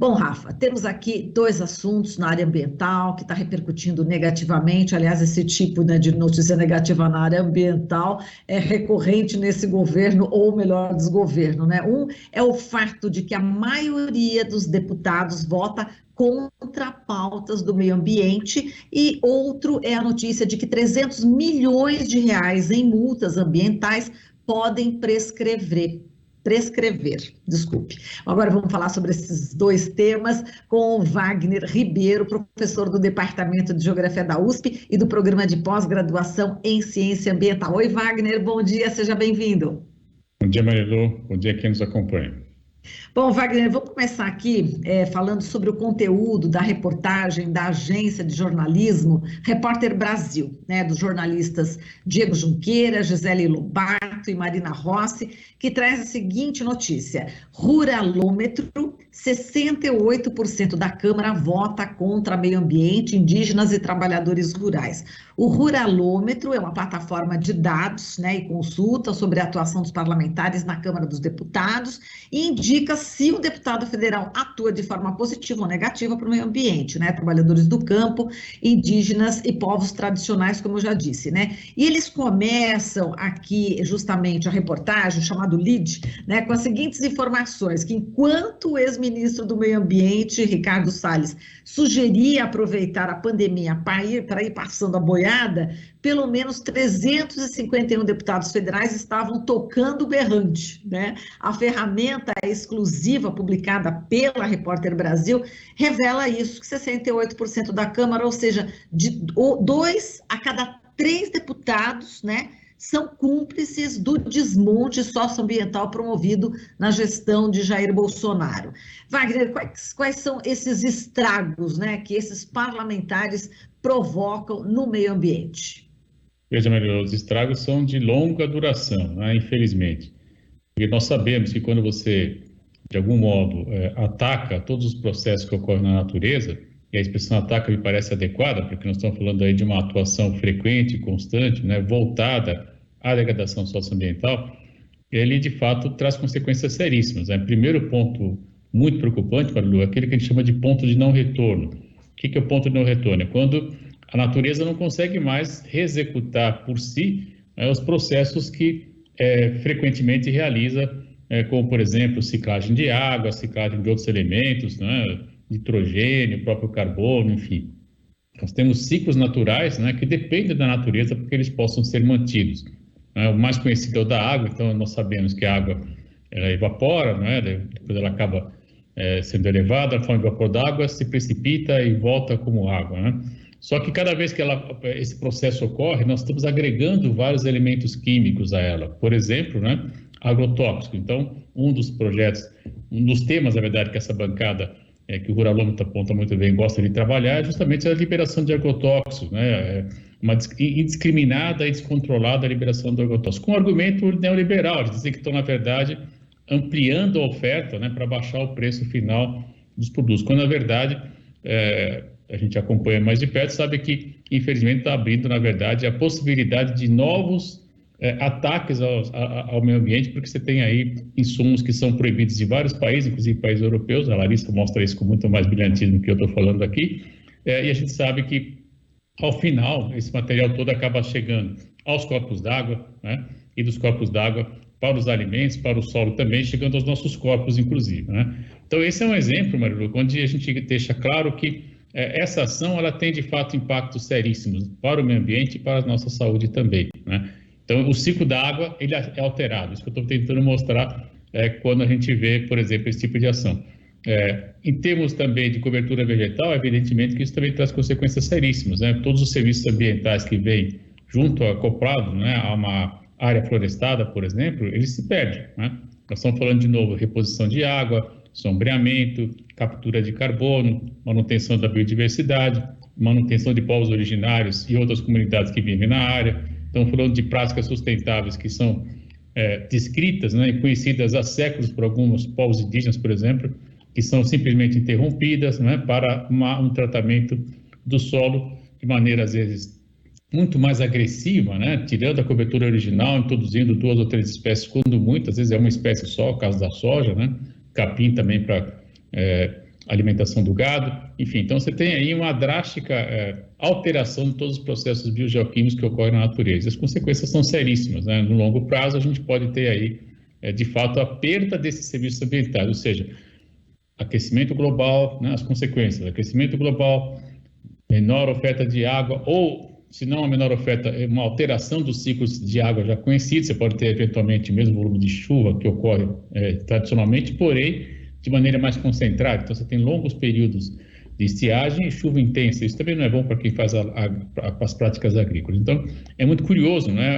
Bom, Rafa, temos aqui dois assuntos na área ambiental que está repercutindo negativamente. Aliás, esse tipo, né, de notícia negativa na área ambiental é recorrente nesse governo, ou melhor, desgoverno, né? Um é o fato de que a maioria dos deputados vota contra pautas do meio ambiente, e outro é a notícia de que 300 milhões de reais em multas ambientais podem prescrever, desculpe. Agora vamos falar sobre esses dois temas com o Wagner Ribeiro, professor do Departamento de Geografia da USP e do Programa de Pós-Graduação em Ciência Ambiental. Oi, Wagner, bom dia, seja bem-vindo. Bom dia, Marilu, bom dia a quem nos acompanha. Bom, Wagner, vamos começar aqui falando sobre o conteúdo da reportagem da agência de jornalismo Repórter Brasil, né, dos jornalistas Diego Junqueira, Gisele Lobato e Marina Rossi, que traz a seguinte notícia: Ruralômetro, 68% da Câmara vota contra meio ambiente, indígenas e trabalhadores rurais. O Ruralômetro é uma plataforma de dados, né, e consulta sobre a atuação dos parlamentares na Câmara dos Deputados e indica se o deputado federal atua de forma positiva ou negativa para o meio ambiente, né, trabalhadores do campo, indígenas e povos tradicionais, como eu já disse, né. E eles começam aqui justamente a reportagem, chamado Lead, né, com as seguintes informações: que enquanto o ex-ministro do Meio Ambiente, Ricardo Salles, sugeria aproveitar a pandemia para ir passando a boiada, pelo menos 351 deputados federais estavam tocando berrante, né? A ferramenta exclusiva publicada pela Repórter Brasil revela isso, que 68% da Câmara, ou seja, de 2 a cada 3 deputados, né, são cúmplices do desmonte socioambiental promovido na gestão de Jair Bolsonaro. Wagner, quais são esses estragos, né, que esses parlamentares provocam no meio ambiente? Veja, Maria, os estragos são de longa duração, né, infelizmente. Porque nós sabemos que quando você, de algum modo, ataca todos os processos que ocorrem na natureza, e a expressão ataca me parece adequada, porque nós estamos falando aí de uma atuação frequente, constante, né, voltada à degradação socioambiental, ele, de fato, traz consequências seríssimas, né? Primeiro ponto muito preocupante, Marilu, é aquele que a gente chama de ponto de não retorno. O que é o ponto de não retorno? É quando a natureza não consegue mais reexecutar por si os processos que frequentemente realiza, como, por exemplo, ciclagem de água, ciclagem de outros elementos, né, nitrogênio, próprio carbono, enfim. Nós temos ciclos naturais, né, que dependem da natureza para que eles possam ser mantidos. O mais conhecido é o da água, então nós sabemos que a água ela evapora, né, depois ela acaba sendo elevada, a forma de vapor d'água se precipita e volta como água, né? Só que cada vez que esse processo ocorre, nós estamos agregando vários elementos químicos a ela. Por exemplo, né, agrotóxico. Então, um dos temas, na verdade, que essa bancada, que o Ruralômetro aponta muito bem, gosta de trabalhar, é justamente a liberação de agrotóxicos, né? Uma indiscriminada e descontrolada liberação de agrotóxicos. Com um argumento neoliberal, eles dizem que estão, na verdade, ampliando a oferta, né, para baixar o preço final dos produtos, quando, na verdade, a gente acompanha mais de perto, sabe que, infelizmente, está abrindo, na verdade, a possibilidade de novos ataques ao meio ambiente, porque você tem aí insumos que são proibidos em vários países, inclusive países europeus. A Larissa mostra isso com muito mais brilhantismo que eu estou falando aqui, e a gente sabe que, ao final, esse material todo acaba chegando aos corpos d'água, né, e dos corpos d'água para os alimentos, para o solo também, chegando aos nossos corpos, inclusive, né? Então, esse é um exemplo, Marilu, onde a gente deixa claro que essa ação ela tem, de fato, impactos seríssimos para o meio ambiente e para a nossa saúde também, né? Então, o ciclo da água ele é alterado. Isso que eu estou tentando mostrar quando a gente vê, por exemplo, esse tipo de ação. Em termos também de cobertura vegetal, evidentemente que isso também traz consequências seríssimas, né? Todos os serviços ambientais que vêm junto, acoplado, né, a uma área florestada, por exemplo, eles se perdem, né? Nós estamos falando, de novo, reposição de água, sombreamento, captura de carbono, manutenção da biodiversidade, manutenção de povos originários e outras comunidades que vivem na área. Estamos falando de práticas sustentáveis que são descritas, né, e conhecidas há séculos por alguns povos indígenas, por exemplo, que são simplesmente interrompidas, né, para um tratamento do solo de maneira, às vezes, muito mais agressiva, né, tirando a cobertura original, introduzindo 2 ou 3 espécies, quando muito, às vezes é uma espécie só, o caso da soja, né, capim também para alimentação do gado, enfim. Então, você tem aí uma drástica alteração de todos os processos biogeoquímicos que ocorrem na natureza. As consequências são seríssimas, né? No longo prazo, a gente pode ter aí, de fato, a perda desses serviços ambientais, ou seja, aquecimento global, né? As consequências, aquecimento global, menor oferta de água, ou, se não a menor oferta, uma alteração dos ciclos de água já conhecidos. Você pode ter, eventualmente, o mesmo volume de chuva que ocorre tradicionalmente, porém, de maneira mais concentrada. Então, você tem longos períodos de estiagem e chuva intensa. Isso também não é bom para quem faz as práticas agrícolas. Então, é muito curioso, né?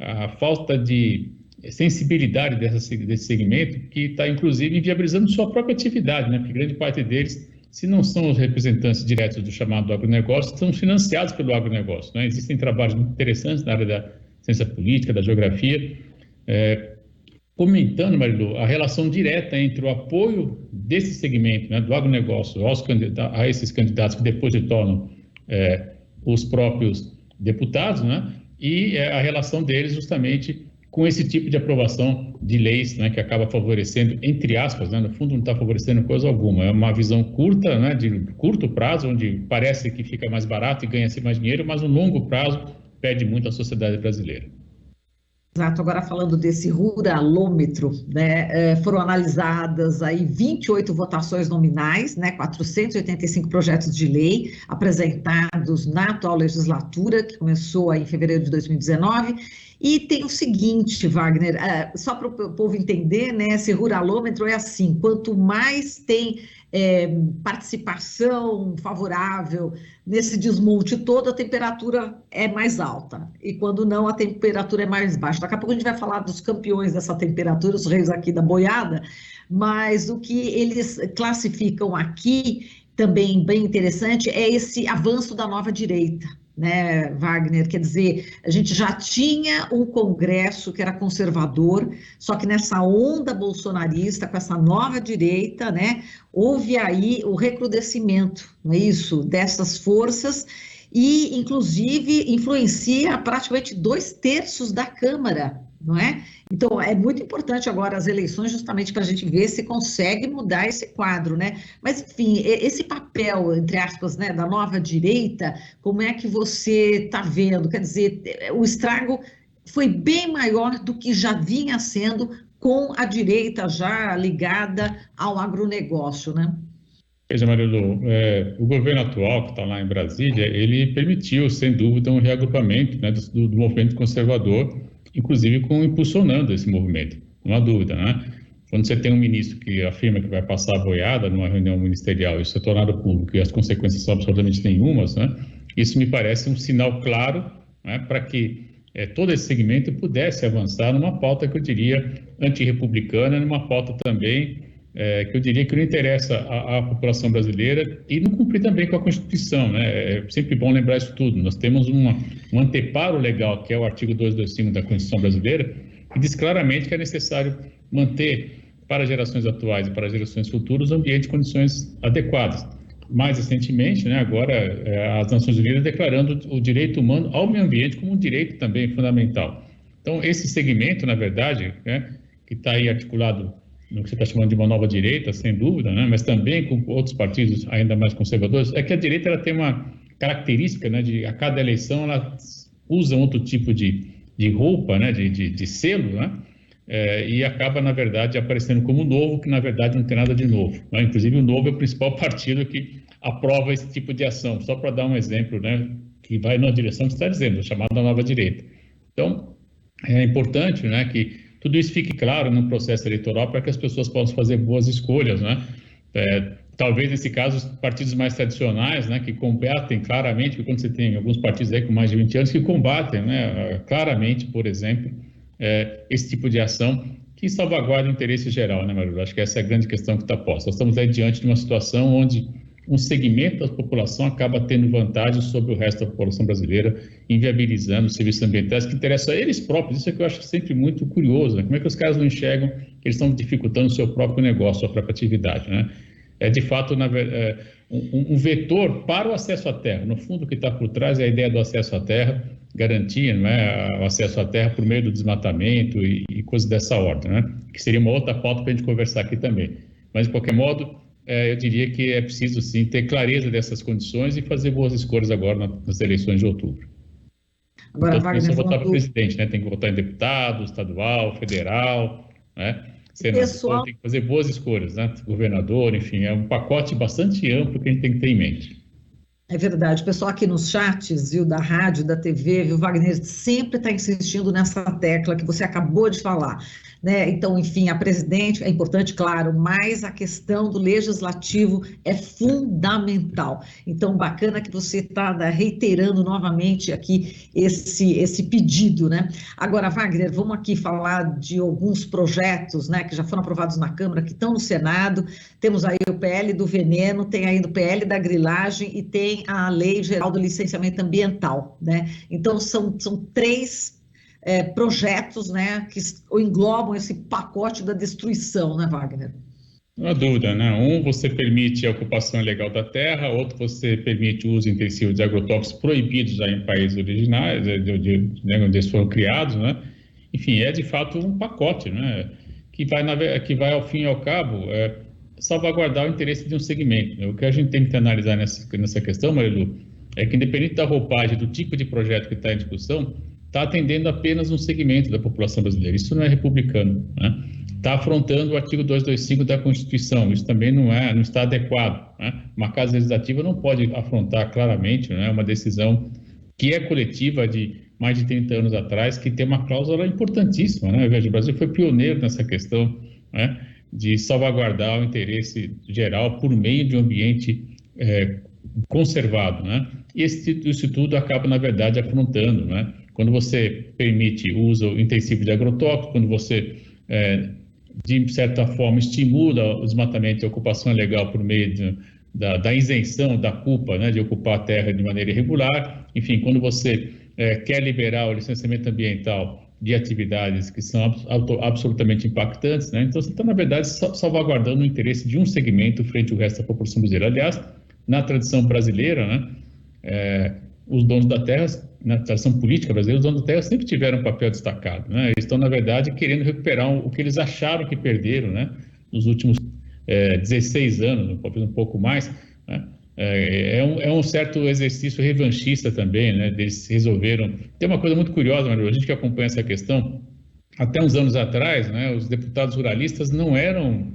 A falta de sensibilidade desse segmento, que está, inclusive, inviabilizando sua própria atividade, né? Porque grande parte deles, se não são os representantes diretos do chamado agronegócio, são financiados pelo agronegócio, né? Existem trabalhos muito interessantes na área da ciência política, da geografia, comentando, Marilu, a relação direta entre o apoio desse segmento, né, do agronegócio a esses candidatos que depois se tornam os próprios deputados, né, e a relação deles justamente com esse tipo de aprovação de leis, né, que acaba favorecendo, entre aspas, né, no fundo não está favorecendo coisa alguma, é uma visão curta, né, de curto prazo, onde parece que fica mais barato e ganha-se mais dinheiro, mas no longo prazo perde muito a sociedade brasileira. Exato, agora falando desse ruralômetro, né, foram analisadas aí 28 votações nominais, né, 485 projetos de lei apresentados na atual legislatura, que começou aí em fevereiro de 2019, e tem o seguinte, Wagner, só para o povo entender, né, esse ruralômetro é assim, quanto mais tem participação favorável nesse desmonte todo, a temperatura é mais alta, e quando não, a temperatura é mais baixa. Daqui a pouco a gente vai falar dos campeões dessa temperatura, os reis aqui da boiada, mas o que eles classificam aqui, também bem interessante, é esse avanço da nova direita, né, Wagner? Quer dizer, a gente já tinha um Congresso que era conservador, só que nessa onda bolsonarista, com essa nova direita, né, houve aí o recrudescimento, não é isso, dessas forças, e inclusive influencia praticamente 2/3 da Câmara, não é? Então, é muito importante agora as eleições justamente para a gente ver se consegue mudar esse quadro, né? Mas, enfim, esse papel, entre aspas, né, da nova direita, como é que você está vendo? Quer dizer, o estrago foi bem maior do que já vinha sendo com a direita já ligada ao agronegócio, né? Veja, Marilu, o governo atual, que está lá em Brasília, ele permitiu, sem dúvida, um reagrupamento, né, do movimento conservador, inclusive impulsionando esse movimento, não há dúvida, né? Quando você tem um ministro que afirma que vai passar a boiada numa reunião ministerial e isso é tornado público e as consequências são absolutamente nenhumas, né? Isso me parece um sinal claro, né, para que todo esse segmento pudesse avançar numa pauta que eu diria antirrepublicana, numa pauta também que eu diria que não interessa à população brasileira e não cumprir também com a Constituição, né? É sempre bom lembrar isso tudo. Nós temos um anteparo legal, que é o artigo 225 da Constituição brasileira, que diz claramente que é necessário manter para gerações atuais e para gerações futuras um ambiente de condições adequadas. Mais recentemente, né, agora, as Nações Unidas declarando o direito humano ao meio ambiente como um direito também fundamental. Então, esse segmento, na verdade, né, que está aí articulado no que você está chamando de uma nova direita, sem dúvida, né? Mas também com outros partidos ainda mais conservadores, é que a direita ela tem uma característica, né, de a cada eleição ela usa outro tipo de roupa, né, de selo, né, e acaba, na verdade, aparecendo como novo, que na verdade não tem nada de novo, né? Inclusive o Novo é o principal partido que aprova esse tipo de ação, só para dar um exemplo, né, que vai na direção que você está dizendo, chamada nova direita. Então, é importante, né, que tudo isso fique claro no processo eleitoral para que as pessoas possam fazer boas escolhas, né? Talvez, nesse caso, os partidos mais tradicionais, né, que combatem claramente, porque quando você tem alguns partidos aí com mais de 20 anos que combatem, né, claramente, por exemplo, esse tipo de ação que salvaguarda o interesse geral, né, Marilu? Acho que essa é a grande questão que está posta. Nós estamos aí diante de uma situação onde um segmento da população acaba tendo vantagem sobre o resto da população brasileira, inviabilizando os serviços ambientais que interessam a eles próprios. Isso é que eu acho sempre muito curioso, né? Como é que os caras não enxergam que eles estão dificultando o seu próprio negócio, a sua própria atividade, né? É, de fato, um vetor para o acesso à terra. No fundo, o que está por trás é a ideia do acesso à terra, garantia, não é, o acesso à terra por meio do desmatamento e coisas dessa ordem, né? Que seria uma outra pauta para a gente conversar aqui também. Mas, de qualquer modo, eu diria que é preciso, sim, ter clareza dessas condições e fazer boas escolhas agora nas eleições de outubro. Agora, Então, não é só Wagner, votar para falando presidente, né? Tem que votar em deputado, estadual, federal, né? do Senador, pessoal. tem que fazer boas escolhas, né? Governador, enfim, é um pacote bastante amplo que a gente tem que ter em mente. É verdade, o pessoal aqui nos chats, viu, da rádio, da TV, viu, Wagner, sempre está insistindo nessa tecla que você acabou de falar, né? Então, enfim, a presidente é importante, claro, mas a questão do legislativo é fundamental. Então, bacana que você está reiterando novamente aqui esse pedido, né? Agora, Wagner, vamos aqui falar de alguns projetos, né, que já foram aprovados na Câmara, que estão no Senado. Temos aí o PL do veneno, tem ainda o PL da grilagem e tem a Lei Geral do Licenciamento Ambiental, né? Então, são três projetos, né, que englobam esse pacote da destruição, né, Wagner? Não há dúvida, né? Um, você permite a ocupação ilegal da terra, outro, você permite o uso intensivo de agrotóxicos proibidos já em países originais, né, onde eles foram criados, né? Enfim, é de fato um pacote, né? Que vai ao fim e ao cabo, salvaguardar o interesse de um segmento, né? O que a gente tem que analisar nessa questão, Marilu, é que independente da roupagem, do tipo de projeto que está em discussão, está atendendo apenas um segmento da população brasileira. Isso não é republicano, né? Está afrontando o artigo 225 da Constituição. Isso também não está adequado, né? Uma casa legislativa não pode afrontar claramente, né, uma decisão que é coletiva de mais de 30 anos atrás, que tem uma cláusula importantíssima, né? Veja, o Brasil foi pioneiro nessa questão, né, de salvaguardar o interesse geral por meio de um ambiente conservado, né? E isso tudo acaba, na verdade, afrontando, né? Quando você permite o uso intensivo de agrotóxicos, quando você de certa forma, estimula o desmatamento e a ocupação ilegal por meio da isenção da culpa, né, de ocupar a terra de maneira irregular. Enfim, quando você quer liberar o licenciamento ambiental de atividades que são absolutamente impactantes, né, então você está, na verdade, salvaguardando o interesse de um segmento frente ao resto da população brasileira. Aliás, na tradição brasileira, né, os donos da terra, na tradição política brasileira, os donos da terra sempre tiveram um papel destacado, né? Eles estão, na verdade, querendo recuperar o que eles acharam que perderam, né, nos últimos 16 anos, talvez um pouco mais, né? É um certo exercício revanchista também, né? Eles resolveram... Tem uma coisa muito curiosa, Maria, a gente que acompanha essa questão, até uns anos atrás, né, os deputados ruralistas não eram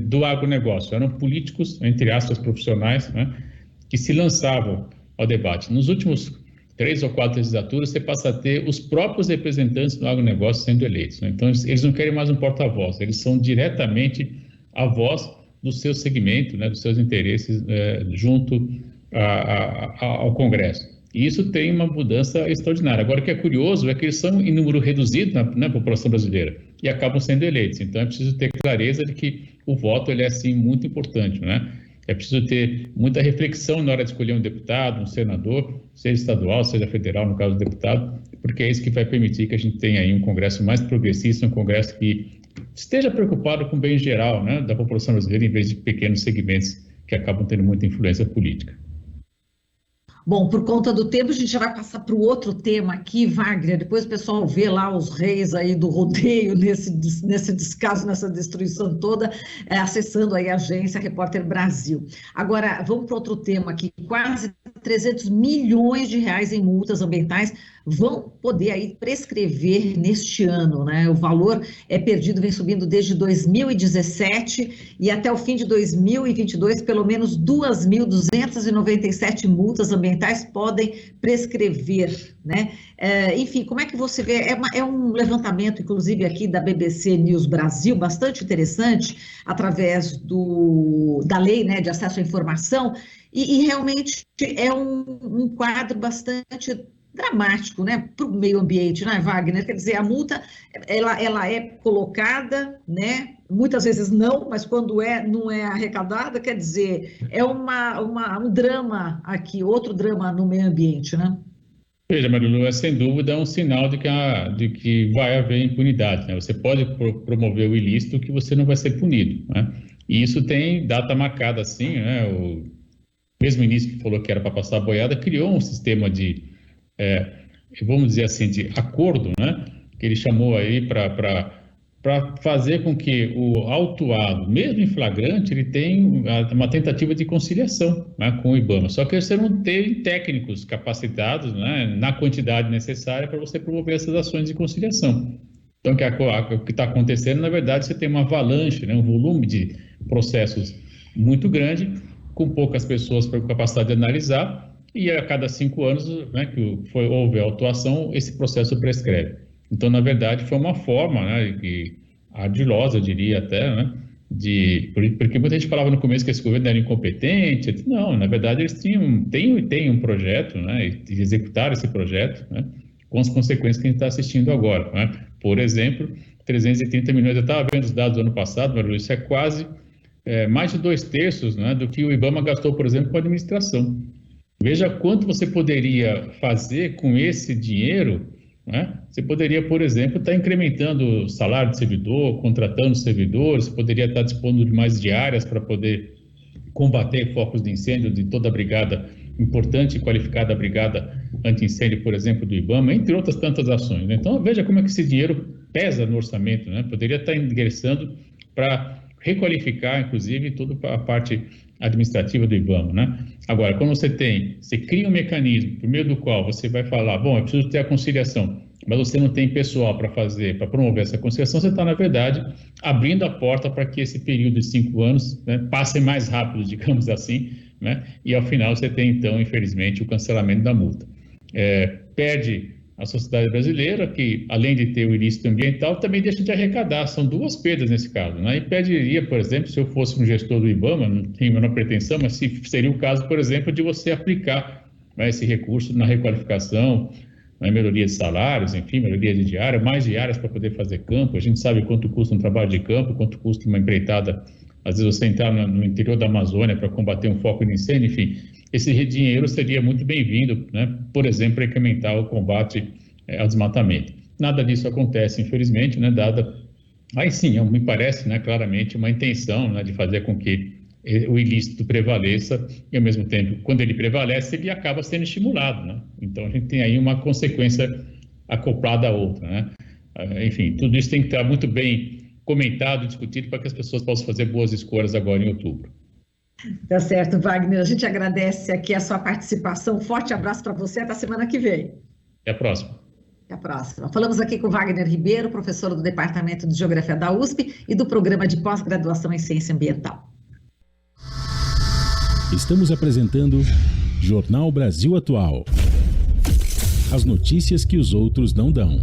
do agronegócio, eram políticos, entre aspas, profissionais, né, que se lançavam ao debate. Nos últimos 3 ou 4 legislaturas, você passa a ter os próprios representantes do agronegócio sendo eleitos, né? Então, eles não querem mais um porta-voz, eles são diretamente a voz do seu segmento, né, dos seus interesses junto ao Congresso. E isso tem uma mudança extraordinária. Agora, o que é curioso é que eles são em número reduzido na população brasileira e acabam sendo eleitos. Então, é preciso ter clareza de que o voto ele é, sim, muito importante, né? É preciso ter muita reflexão na hora de escolher um deputado, um senador, seja estadual, seja federal, no caso do deputado, porque é isso que vai permitir que a gente tenha aí um Congresso mais progressista, um Congresso que esteja preocupado com o bem geral, né, da população brasileira, em vez de pequenos segmentos que acabam tendo muita influência política. Bom, por conta do tempo, a gente já vai passar para o outro tema aqui, Wagner. Depois o pessoal vê lá os reis aí do rodeio nesse descaso, nessa destruição toda, acessando aí a agência Repórter Brasil. Agora, vamos para outro tema aqui. Quase 300 milhões de reais em multas ambientais vão poder aí prescrever neste ano, né? O valor perdido vem subindo desde 2017 e até o fim de 2022, pelo menos 2.297 multas ambientais podem prescrever, né? Enfim, como é que você vê? É um levantamento, inclusive, aqui da BBC News Brasil, bastante interessante, através da lei, né, de acesso à informação, e realmente é um quadro bastante dramático, né, para o meio ambiente, né, Wagner? Quer dizer, a multa, ela é colocada, né, muitas vezes não, mas quando não é arrecadada, quer dizer, é um drama aqui, outro drama no meio ambiente, né? Veja, Marilu, sem dúvida é um sinal de que vai haver impunidade, né? Você pode promover o ilícito que você não vai ser punido, né? E isso tem data marcada, assim, né? O mesmo ministro que falou que era para passar a boiada criou um sistema vamos dizer assim, de acordo, né, que ele chamou aí para para fazer com que o autuado, mesmo em flagrante, ele tenha uma tentativa de conciliação, né, com o IBAMA. Só que você não tem técnicos capacitados, né, na quantidade necessária para você promover essas ações de conciliação. Então, o que está acontecendo, na verdade, você tem uma avalanche, né, um volume de processos muito grande, com poucas pessoas para capacidade de analisar, e a cada 5 anos, né, que houve a autuação, esse processo prescreve. Então, na verdade, foi uma forma, né, ardilosa, eu diria até, né, porque muita gente falava no começo que esse governo era incompetente. Não, na verdade, eles têm um projeto, né, e executaram esse projeto, né, com as consequências que a gente está assistindo agora, né? Por exemplo, 330 milhões, eu estava vendo os dados do ano passado, Maria Luísa, isso é quase mais de 2/3, né, do que o IBAMA gastou, por exemplo, com a administração. Veja quanto você poderia fazer com esse dinheiro, né? Você poderia, por exemplo, estar incrementando o salário de servidor, contratando servidores, você poderia estar dispondo de mais diárias para poder combater focos de incêndio de toda a brigada, importante e qualificada brigada anti-incêndio, por exemplo, do IBAMA, entre outras tantas ações, né? Então, veja como é que esse dinheiro pesa no orçamento, né? Poderia estar ingressando para requalificar, inclusive, toda a parte administrativa do IBAMA, né? Agora, quando você cria um mecanismo por meio do qual você vai falar, bom, eu preciso ter a conciliação, mas você não tem pessoal para promover essa conciliação, você está, na verdade, abrindo a porta para que esse período de 5 anos, né, passe mais rápido, digamos assim, né? E ao final você tem, então, infelizmente, o cancelamento da multa. Perde a sociedade brasileira, que além de ter o ilícito ambiental, também deixa de arrecadar. São 2 perdas nesse caso, né? E perderia, por exemplo, se eu fosse um gestor do IBAMA, não tenho a menor pretensão, mas seria o caso, por exemplo, de você aplicar, né, esse recurso na requalificação, na melhoria de salários, enfim, melhoria de diária, mais diárias para poder fazer campo. A gente sabe quanto custa um trabalho de campo, quanto custa uma empreitada, às vezes você entrar no interior da Amazônia para combater um foco de incêndio, enfim. Esse dinheiro seria muito bem-vindo, né? Por exemplo, para incrementar o combate ao desmatamento. Nada disso acontece, infelizmente, né? Aí sim, me parece, né, claramente uma intenção, né, de fazer com que o ilícito prevaleça e, ao mesmo tempo, quando ele prevalece, ele acaba sendo estimulado, né? Então, a gente tem aí uma consequência acoplada à outra, né? Enfim, tudo isso tem que estar muito bem comentado, discutido, para que as pessoas possam fazer boas escolhas agora em outubro. Tá certo, Wagner. A gente agradece aqui a sua participação. Forte abraço para você. Até a semana que vem. Até a próxima. Até a próxima. Falamos aqui com Wagner Ribeiro, professor do Departamento de Geografia da USP e do Programa de Pós-Graduação em Ciência Ambiental. Estamos apresentando Jornal Brasil Atual. As notícias que os outros não dão.